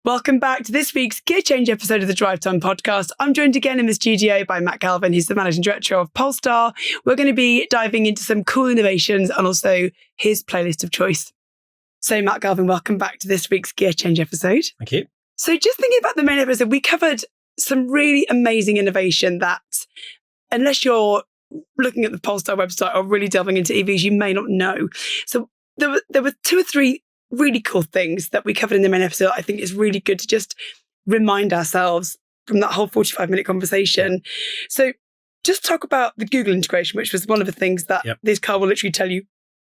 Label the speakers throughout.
Speaker 1: Welcome back to this week's Gear Change episode of the Drivetime podcast. I'm joined again in the studio by Matt Galvin. He's the Managing Director of Polestar. We're going to be diving into some cool innovations and also his playlist of choice. So Matt Galvin, welcome back to this week's Gear Change episode.
Speaker 2: Thank you.
Speaker 1: So just thinking about the main episode, we covered some really amazing innovation that, unless you're looking at the Polestar website or really delving into EVs, you may not know. So there were two or three really cool things that we covered in the main episode. I think it's really good to just remind ourselves from that whole 45-minute conversation. So just talk about the Google integration, which was one of the things that this car will literally tell you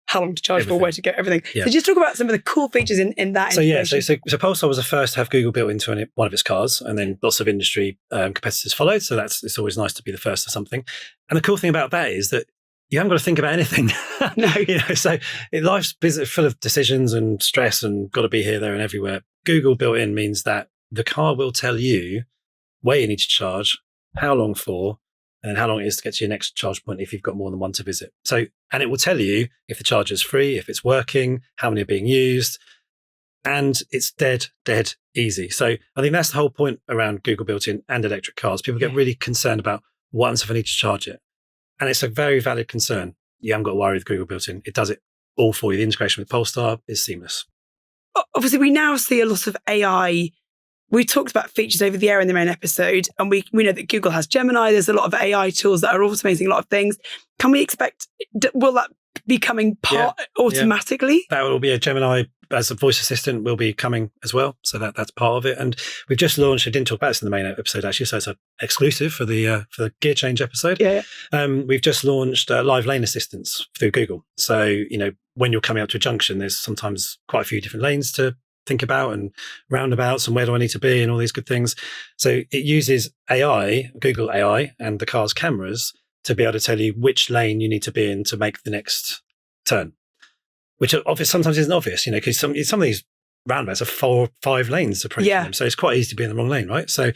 Speaker 1: how long to charge for, where to go, everything. So just talk about some of the cool features in that integration.
Speaker 2: So Polestar was the first to have Google built into one of its cars, and then lots of industry competitors followed. So it's always nice to be the first to something. And the cool thing about that is that you haven't got to think about anything.
Speaker 1: No.
Speaker 2: So life's busy, full of decisions and stress and got to be here, there and everywhere. Google built in means that the car will tell you where you need to charge, how long for, and how long it is to get to your next charge point if you've got more than one to visit. So, and it will tell you if the charger's free, if it's working, how many are being used, and it's dead easy. So I think that's the whole point around Google built-in and electric cars. People get really concerned about what happens if I need to charge it. And it's a very valid concern. You haven't got to worry with Google built-in. It does it all for you. The integration with Polestar is seamless.
Speaker 1: Obviously, we now see a lot of AI. We talked about features over the air in the main episode, and we know that Google has Gemini. There's a lot of AI tools that are automating a lot of things. Can we expect, will that be coming automatically?
Speaker 2: That will be a Gemini as a voice assistant will be coming as well. So that's part of it. And we've just launched, I didn't talk about this in the main episode actually, so it's an exclusive for the Gear Change episode. We've just launched live lane assistance through Google. So, when you're coming out to a junction, there's sometimes quite a few different lanes to think about and roundabouts and where do I need to be and all these good things. So it uses AI, Google AI and the car's cameras to be able to tell you which lane you need to be in to make the next turn, which sometimes isn't obvious, because some of these roundabouts are 4 or 5 lanes approaching them. So it's quite easy to be in the wrong lane, right? So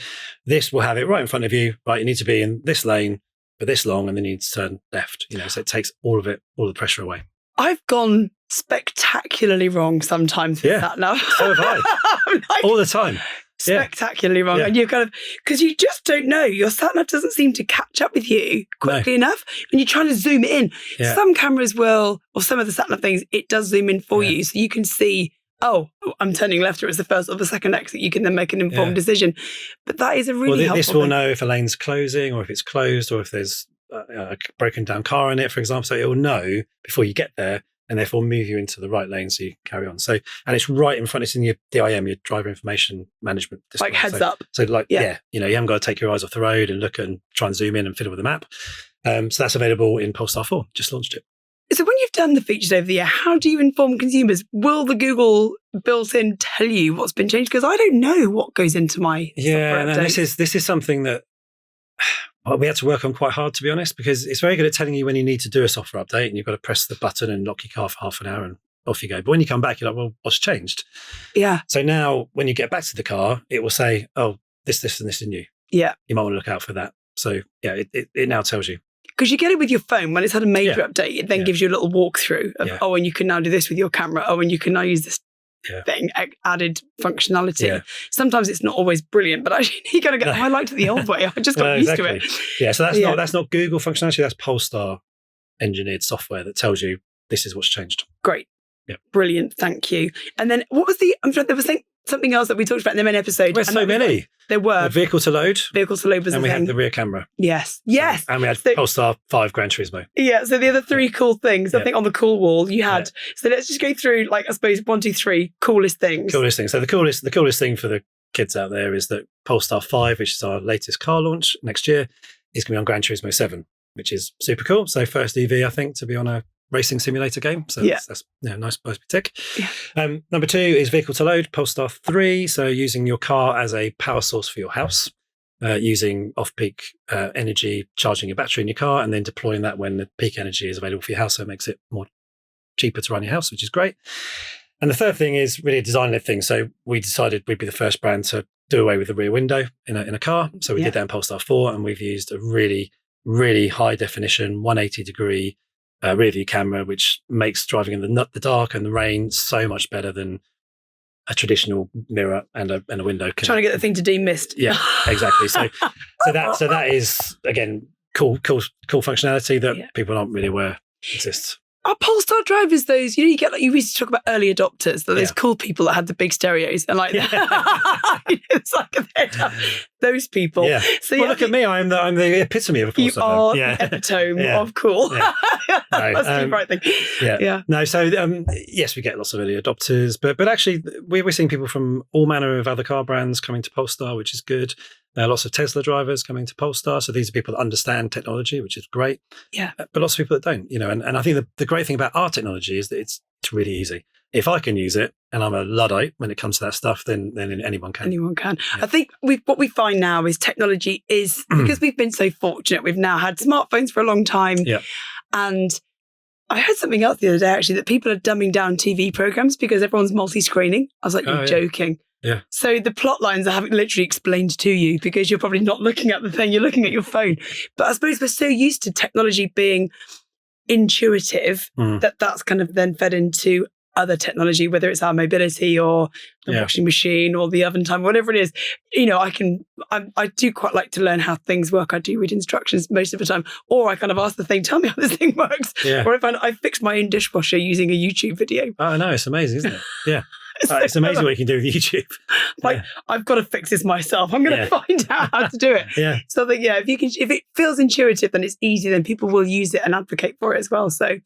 Speaker 2: this will have it right in front of you, right? You need to be in this lane for this long and then you need to turn left, so it takes all the pressure away.
Speaker 1: I've gone spectacularly wrong sometimes with that now.
Speaker 2: So have I. All the time.
Speaker 1: Spectacularly wrong. And you're because you just don't know. Your sat nav doesn't seem to catch up with you quickly enough when you're trying to zoom it in. Some cameras will, or some of the sat nav things, it does zoom in for you. So you can see, I'm turning left, or it's the first or the second exit. You can then make an informed decision. But that is a really helpful
Speaker 2: this will
Speaker 1: thing.
Speaker 2: know if a lane's closing or if it's closed or if there's a broken down car in it, for example. So it will know before you get there and therefore move you into the right lane so you can carry on. So, and it's right in front, it's in your DIM, your driver information management display.
Speaker 1: Like heads up.
Speaker 2: So you haven't got to take your eyes off the road and look and try and zoom in and fiddle with the map. So that's available in Polestar 4, just launched it.
Speaker 1: So when you've done the features over the air, how do you inform consumers? Will the Google built-in tell you what's been changed? Because I don't know what goes into my software update.
Speaker 2: This is something that we had to work on quite hard, to be honest, because it's very good at telling you when you need to do a software update and you've got to press the button and lock your car for half an hour and off you go. But when you come back, you're like, well, what's changed?
Speaker 1: Yeah.
Speaker 2: So now when you get back to the car, it will say, oh, this, and this is new.
Speaker 1: Yeah.
Speaker 2: You might want to look out for that. So it now tells you.
Speaker 1: Because you get it with your phone. When it's had a major update, it then gives you a little walkthrough of, and you can now do this with your camera. And you can now use this thing, added functionality. Yeah. Sometimes it's not always brilliant, but actually you kind of go, I liked it the old way. I just got used to it.
Speaker 2: Yeah, so that's not Google functionality. That's Polestar engineered software that tells you this is what's changed.
Speaker 1: Great.
Speaker 2: Yeah.
Speaker 1: Brilliant. Thank you. And then what was there was something else that we talked about in the main episode.
Speaker 2: There's so many.
Speaker 1: There were.
Speaker 2: Vehicle to load.
Speaker 1: Vehicle to load was
Speaker 2: and
Speaker 1: the
Speaker 2: we
Speaker 1: thing.
Speaker 2: had the rear camera.
Speaker 1: Yes.
Speaker 2: And we had Polestar 5 Gran Turismo.
Speaker 1: Yeah. So the other 3 cool things, I think on the cool wall you had. So let's just go through, I suppose, 1, 2, 3 coolest things.
Speaker 2: So the coolest thing for the kids out there is that Polestar 5, which is our latest car launch next year, is going to be on Gran Turismo 7, which is super cool. So first EV, I think, to be on a racing simulator game. So that's nice tick. Yeah. Number 2 is vehicle to load, Polestar 3. So using your car as a power source for your house, using off-peak energy, charging your battery in your car, and then deploying that when the peak energy is available for your house. So it makes it more cheaper to run your house, which is great. And the third thing is really a design-led thing. So we decided we'd be the first brand to do away with the rear window in a car. So we did that in Polestar 4, and we've used a really, really high definition 180-degree rear view camera, which makes driving in the dark and the rain so much better than a traditional mirror and a window.
Speaker 1: Trying to get the thing to demist.
Speaker 2: Yeah, exactly. So that is, again, cool functionality that people aren't really aware exists.
Speaker 1: Are Polestar drivers those, you get like, you used to talk about early adopters, those cool people that had the big stereos and like it's like those people.
Speaker 2: Yeah.
Speaker 1: So
Speaker 2: look at me, I'm the epitome of a Polestar.
Speaker 1: You are the epitome of cool.
Speaker 2: Yeah.
Speaker 1: That's the right thing.
Speaker 2: Yeah. No, so yes, we get lots of early adopters, but actually we're seeing people from all manner of other car brands coming to Polestar, which is good. Lots of Tesla drivers coming to Polestar. So these are people that understand technology, which is great.
Speaker 1: Yeah.
Speaker 2: But lots of people that don't, and I think the great thing about our technology is that it's really easy. If I can use it and I'm a Luddite when it comes to that stuff, then anyone can.
Speaker 1: Anyone can.
Speaker 2: Yeah.
Speaker 1: I think what we find now is technology is, because we've been so fortunate, we've now had smartphones for a long time.
Speaker 2: Yeah.
Speaker 1: And I heard something else the other day, actually, that people are dumbing down TV programs because everyone's multi-screening. I was like, you're joking.
Speaker 2: Yeah.
Speaker 1: So the plot lines are having literally explained to you because you're probably not looking at the thing, you're looking at your phone. But I suppose we're so used to technology being intuitive that's kind of then fed into other technology, whether it's our mobility or the washing machine or the oven time, whatever it is. I do quite like to learn how things work. I do read instructions most of the time, or I kind of ask the thing, tell me how this thing works.
Speaker 2: Yeah.
Speaker 1: Or if I fixed my own dishwasher using a YouTube video.
Speaker 2: Oh, no, it's amazing, isn't it? Yeah. It's amazing what you can do with YouTube.
Speaker 1: I've got to fix this myself. I'm going to find out how to do it.
Speaker 2: Yeah.
Speaker 1: So I think, if it feels intuitive, then it's easy, then people will use it and advocate for it as well. So,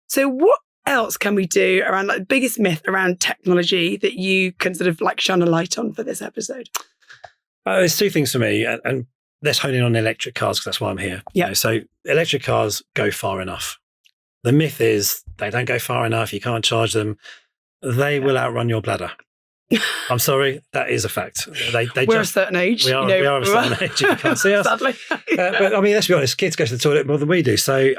Speaker 1: So what else can we do around the biggest myth around technology that you can sort of like shine a light on for this episode?
Speaker 2: There's two things for me, and let's hone in on electric cars because that's why I'm here.
Speaker 1: Yeah.
Speaker 2: So electric cars go far enough. The myth is they don't go far enough. You can't charge them. They will outrun your bladder. I'm sorry, that is a fact.
Speaker 1: We're a certain age.
Speaker 2: We are a certain age. If you can't see us.
Speaker 1: Sadly.
Speaker 2: But I mean, let's be honest. Kids go to the toilet more than we do. So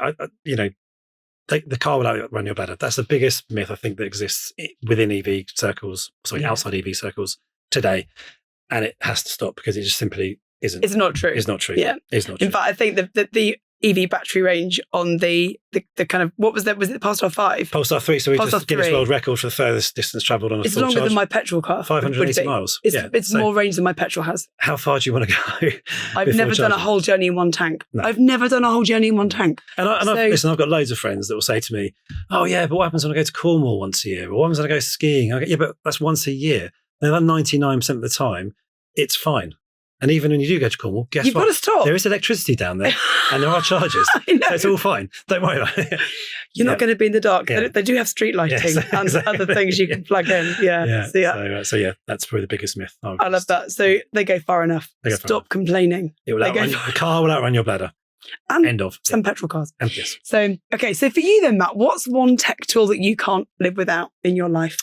Speaker 2: the car will outrun your bladder. That's the biggest myth I think that exists within EV circles. Outside EV circles today, and it has to stop because it just simply isn't.
Speaker 1: It's not true.
Speaker 2: It's not true.
Speaker 1: Yeah,
Speaker 2: it's not true.
Speaker 1: In fact, I think that the EV battery range on the kind of, what was that? Was it the Polestar 5?
Speaker 2: Polestar 3. So we
Speaker 1: Polestar
Speaker 2: just Guinness
Speaker 1: 3.
Speaker 2: World Record for the furthest distance travelled on a full charge.
Speaker 1: It's longer than my petrol car.
Speaker 2: 580 miles.
Speaker 1: It's more range than my petrol has.
Speaker 2: How far do you want to go?
Speaker 1: I've never done a whole journey in one tank.
Speaker 2: No.
Speaker 1: I've never done a whole journey in one tank.
Speaker 2: I've got loads of friends that will say to me, oh yeah, but what happens when I go to Cornwall once a year? Or what happens when I go skiing? I go, yeah, but that's once a year. Now that 99% of the time, it's fine. And even when you do go to Cornwall, guess
Speaker 1: You've
Speaker 2: what?
Speaker 1: got to stop.
Speaker 2: There is electricity down there and there are charges. So it's all fine. Don't worry about it.
Speaker 1: You're not going to be in the dark.
Speaker 2: Yeah.
Speaker 1: They do have street lighting and other things you can plug in. Yeah.
Speaker 2: So that's probably the biggest myth.
Speaker 1: I love that. So they go far enough. Stop complaining.
Speaker 2: The car will outrun your bladder.
Speaker 1: And
Speaker 2: end of.
Speaker 1: Some petrol cars.
Speaker 2: And yes.
Speaker 1: So for you then, Matt, what's one tech tool that you can't live without in your life?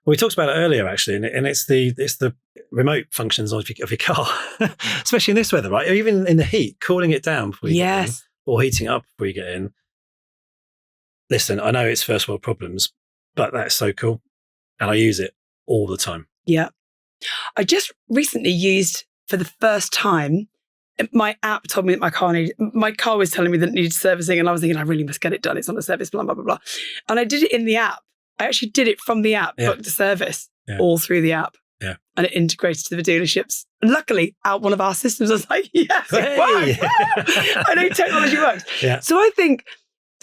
Speaker 2: Well, we talked about it earlier, actually, and it's the remote functions of your car, especially in this weather, right? Or even in the heat, cooling it down before you get in, or heating up before you get in. Listen, I know it's first world problems, but that's so cool, and I use it all the time.
Speaker 1: Yeah, I just recently used for the first time. My app told me that my car was telling me that it needed servicing, and I was thinking I really must get it done. It's on a service plan, blah blah blah, and I did it in the app. I actually did it from the app, booked the service all through the app. Yeah. And it integrated to the dealerships. And luckily, out one of our systems, I was like, yes, it works. I know technology works. Yeah. So I think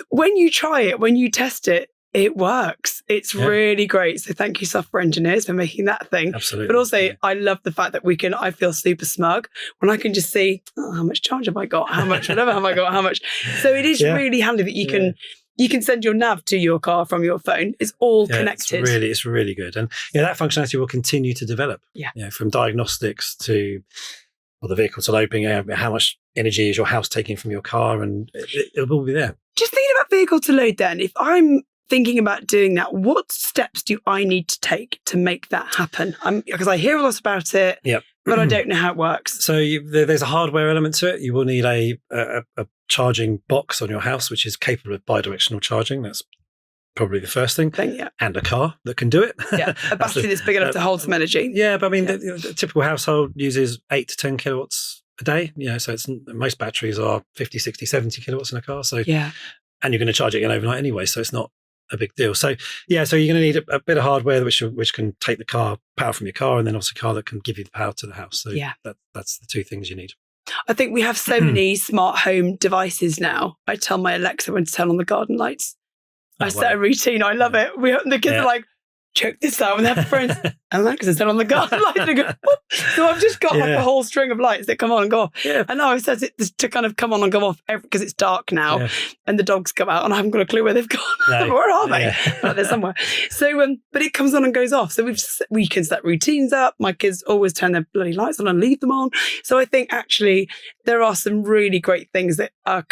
Speaker 1: when you try it, when you test it, it works. It's really great. So thank you, software engineers, for making that thing.
Speaker 2: Absolutely.
Speaker 1: But also, I love the fact that I feel super smug when I can just see, how much charge have I got? How much, whatever have I got? How much? So it is really handy that you can send your nav to your car from your phone. It's all connected.
Speaker 2: It's really good. And that functionality will continue to develop. Yeah. From diagnostics to the vehicle to loading, how much energy is your house taking from your car, and it'll all be there. Just
Speaker 1: thinking about vehicle to load then, if I'm thinking about doing that, what steps do I need to take to make that happen? Because I hear a lot about it. Yep. But I don't know how it works.
Speaker 2: So there's a hardware element to it. You will need a charging box on your house, which is capable of bidirectional charging. That's probably the first thing. And a car that can do it.
Speaker 1: Yeah, a battery that's big enough to hold some energy.
Speaker 2: Yeah, but I mean, the typical household uses 8 to 10 kilowatts a day. So most batteries are 50, 60, 70 kilowatts in a car. So and you're going to charge it again overnight anyway. So it's not a big deal. So yeah, so you're going to need a bit of hardware which can take the power from your car, and then also a car that can give you the power to the house. So that's the two things you need.
Speaker 1: I think we have so many smart home devices now. I tell my Alexa when to turn on the garden lights. I set a routine. I love it. The kids are like, check this out, and their friends, Alexa, turn on the garden lights. And go, so I've just got like a whole string of lights that come on and go off. Yeah. And now it says it to kind of come on and go off because it's dark now, and the dogs come out, and I haven't got a clue where they've gone. No. Where are they? Like, they're somewhere. So, but it comes on and goes off. So we can set routines up. My kids always turn their bloody lights on and leave them on. So I think actually there are some really great things that are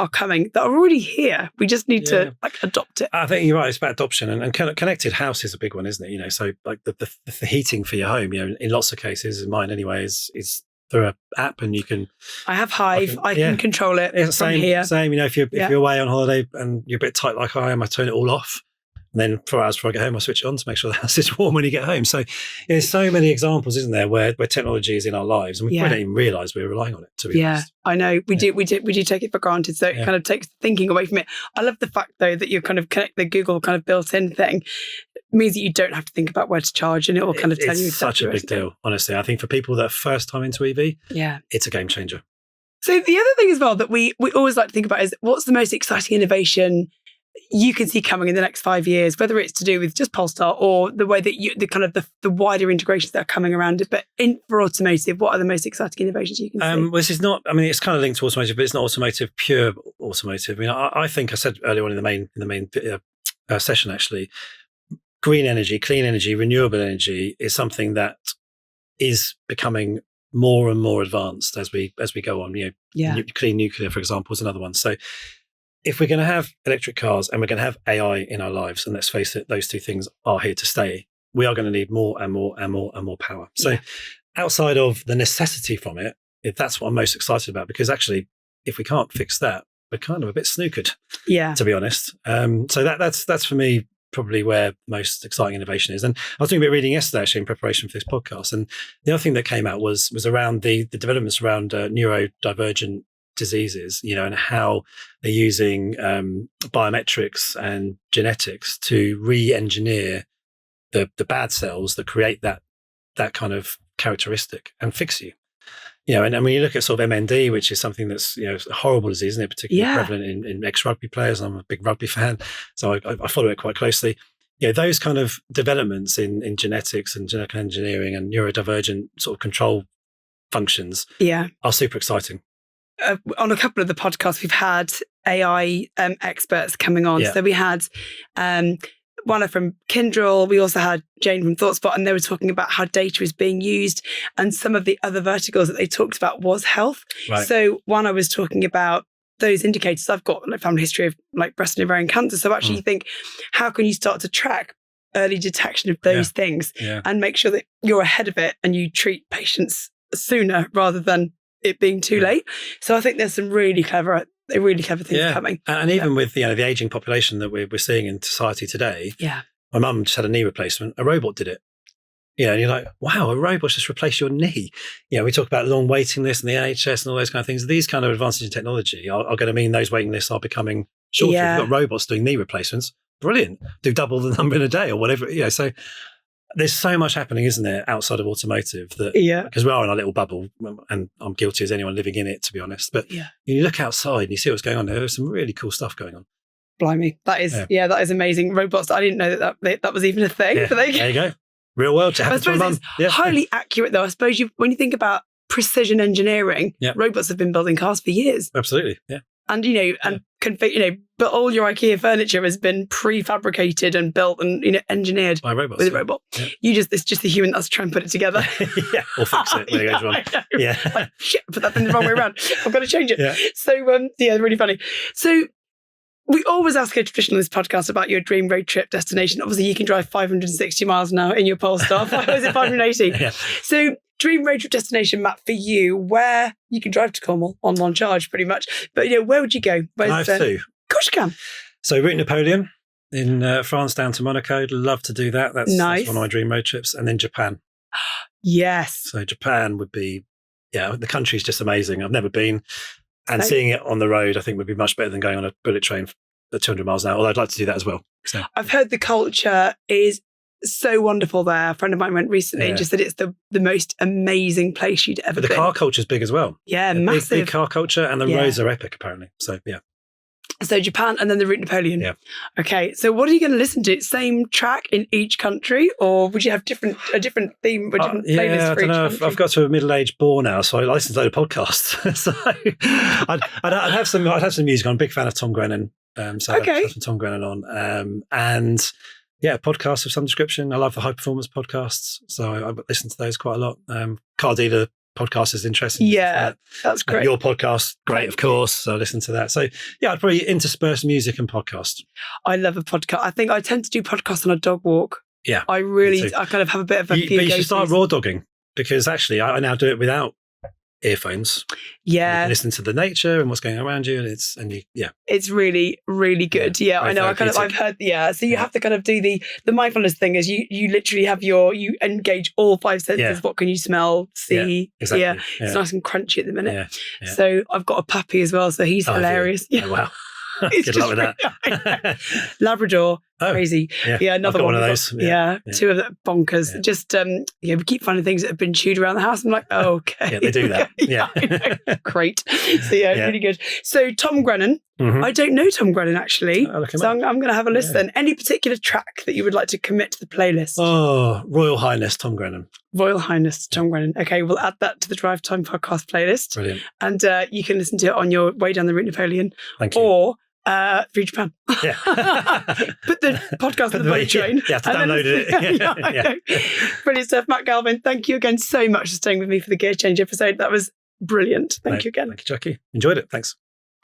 Speaker 1: coming that are already here. We just need to adopt it.
Speaker 2: I think you're right. It's about adoption, and connected house is a big one, isn't it? So like the heating for your home, in lots of cases, in mine anyway, is through an app, and you can. I
Speaker 1: have Hive. I can control it from here.
Speaker 2: Same. If you're away on holiday and you're a bit tight like I am, I turn it all off. And then 4 hours before I get home, I switch it on to make sure the house is warm when you get home. So there's so many examples, isn't there, where technology is in our lives, and we don't even realise we're relying on it. To be honest.
Speaker 1: I know we do take it for granted. So it kind of takes thinking away from it. I love the fact though that you kind of connect the Google kind of built-in thing. It means that you don't have to think about where to charge, and it will kind of tell you. It's
Speaker 2: such a big deal, honestly. I think for people that are first time into EV, it's a game changer.
Speaker 1: So the other thing as well that we always like to think about is what's the most exciting innovation you can see coming in the next 5 years, whether it's to do with just Polestar or the way that the wider integrations that are coming around it. But for automotive, what are the most exciting innovations you can see?
Speaker 2: Well, this is not. I mean, it's kind of linked to automotive, but it's not automotive, pure automotive. I mean, I think I said earlier on in the main session actually, green energy, clean energy, renewable energy is something that is becoming more and more advanced as we go on. Clean nuclear, for example, is another one. So if we're going to have electric cars and we're going to have AI in our lives, and let's face it, those two things are here to stay, we are going to need more and more and more and more power. So outside of the necessity from it, that's what I'm most excited about, because actually, if we can't fix that, we're kind of a bit snookered, to be honest. So that's for me probably where most exciting innovation is. And I was doing a bit of reading yesterday actually in preparation for this podcast. And the other thing that came out was around the developments around neurodivergent diseases, and how they're using biometrics and genetics to re-engineer the bad cells that create that kind of characteristic and fix you. And when you look at sort of MND, which is something that's a horrible disease, isn't it? Particularly prevalent in ex-rugby players. I'm a big rugby fan, so I follow it quite closely. Those kind of developments in genetics and genetic engineering and neurodivergent sort of control functions are super exciting.
Speaker 1: On a couple of the podcasts, we've had AI experts coming on. So we had one from Kyndryl. We also had Jane from ThoughtSpot, and they were talking about how data is being used. And some of the other verticals that they talked about was health. Right. So one, I was talking about those indicators. I've got like family history of like breast and ovarian cancer. So actually you think, how can you start to track early detection of those things and make sure that you're ahead of it and you treat patients sooner rather than it being too late. So I think there's some really clever things coming.
Speaker 2: And even with the aging population that we're seeing in society today, my mum just had a knee replacement. A robot did it. And you're like, wow, a robot's just replaced your knee. We talk about long waiting lists and the NHS and all those kind of things. These kind of advances in technology are going to mean those waiting lists are becoming shorter. If you've got robots doing knee replacements, brilliant. Do double the number in a day or whatever. So there's so much happening, isn't there, outside of automotive that, because we are in our little bubble, and I'm guilty as anyone living in it, to be honest. But you look outside and you see what's going on there. There's some really cool stuff going on.
Speaker 1: Blimey. That is, that is amazing. Robots, I didn't know that was even a thing.
Speaker 2: Yeah. There you go. Real world.
Speaker 1: I suppose it's highly accurate, though. I suppose when you think about precision engineering, robots have been building cars for years.
Speaker 2: Absolutely, yeah.
Speaker 1: And, but all your IKEA furniture has been prefabricated and built and, engineered
Speaker 2: by robots,
Speaker 1: with a robot. Yeah. It's just the human that's trying to put it together.
Speaker 2: Or fix it when it goes wrong. Yeah.
Speaker 1: Like, shit, put that thing the wrong way around. I've got to change it. Yeah. So, really funny. So we always ask a tradition on this podcast about your dream road trip destination. Obviously, you can drive 560 miles an hour in your Polestar. Is it 580? Yeah. So dream road trip destination, Matt, for you, where you can drive to Cornwall on one charge pretty much. But, where would you go?
Speaker 2: I have two.
Speaker 1: Of course you can.
Speaker 2: So Route Napoleon in France down to Monaco. Love to do that. That's
Speaker 1: nice.
Speaker 2: That's one of my dream road trips. And then Japan.
Speaker 1: Yes.
Speaker 2: So Japan would be, the country's just amazing. I've never been. And seeing it on the road, I think, would be much better than going on a bullet train at 200 miles an hour, although I'd like to do that as well. So
Speaker 1: I've heard the culture is so wonderful there. A friend of mine went recently and just said it's the most amazing place you'd ever been.
Speaker 2: But the car culture is big as well.
Speaker 1: Yeah, massive.
Speaker 2: Big car culture, and the roads are epic, apparently. So, yeah.
Speaker 1: So Japan and then the Route Napoleon.
Speaker 2: Yeah.
Speaker 1: Okay, so what are you going to listen to? Same track in each country, or would you have a different theme or different playlist for each country?
Speaker 2: I've got to a middle-aged bore now, so I listen to a load of podcasts. So I'd have some music. I'm a big fan of Tom Grennan. So I'd have some Tom Grennan on. And yeah, podcasts of some description. I love the high performance podcasts, so I listen to those quite a lot. Car Dealer podcast is interesting.
Speaker 1: Yeah, that's great.
Speaker 2: Your podcast, great, of course. So I listen to that. So yeah, I'd probably intersperse music and podcast.
Speaker 1: I love a podcast. I think I tend to do podcasts on a dog walk.
Speaker 2: Yeah,
Speaker 1: I kind of have a bit of a few.
Speaker 2: But you should start raw dogging, because actually I now do it without earphones.
Speaker 1: Yeah,
Speaker 2: you can listen to the nature and what's going on around you, and it's really, really good.
Speaker 1: Yeah, I know. I've heard. Yeah, so you have to kind of do the mindfulness thing. Is you literally have you engage all five senses. Yeah. What can you smell, see? Yeah, exactly. Yeah. It's nice and crunchy at the minute. Yeah. So I've got a puppy as well, so he's hilarious.
Speaker 2: Yeah. Oh, wow. Good luck with that.
Speaker 1: Labrador, crazy. Yeah, another one
Speaker 2: of those.
Speaker 1: Two of them, bonkers. Yeah. Just we keep finding things that have been chewed around the house. I'm like, okay.
Speaker 2: Yeah, they do that. Yeah.
Speaker 1: Great. So really good. So Tom Grennan. Mm-hmm. I don't know Tom Grennan actually. So I'm going to have a listen. Any particular track that you would like to commit to the playlist?
Speaker 2: Oh, Royal Highness Tom Grennan.
Speaker 1: Royal Highness Tom Grennan. Okay, we'll add that to the Drivetime podcast playlist.
Speaker 2: Brilliant.
Speaker 1: And you can listen to it on your way down the Route Napoleon.
Speaker 2: Thank you.
Speaker 1: Or through Japan.
Speaker 2: Yeah.
Speaker 1: Put the podcast on the boat train.
Speaker 2: You have to download it.
Speaker 1: Brilliant stuff. Matt Galvin, thank you again so much for staying with me for the Gear Change episode. That was brilliant. Thank you again.
Speaker 2: Thank you, Jacqui. Enjoyed it. Thanks.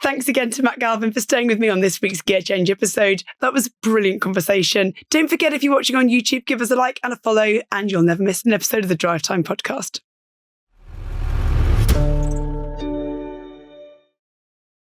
Speaker 1: Thanks again to Matt Galvin for staying with me on this week's Gear Change episode. That was a brilliant conversation. Don't forget, if you're watching on YouTube, give us a like and a follow, and you'll never miss an episode of the Drivetime podcast.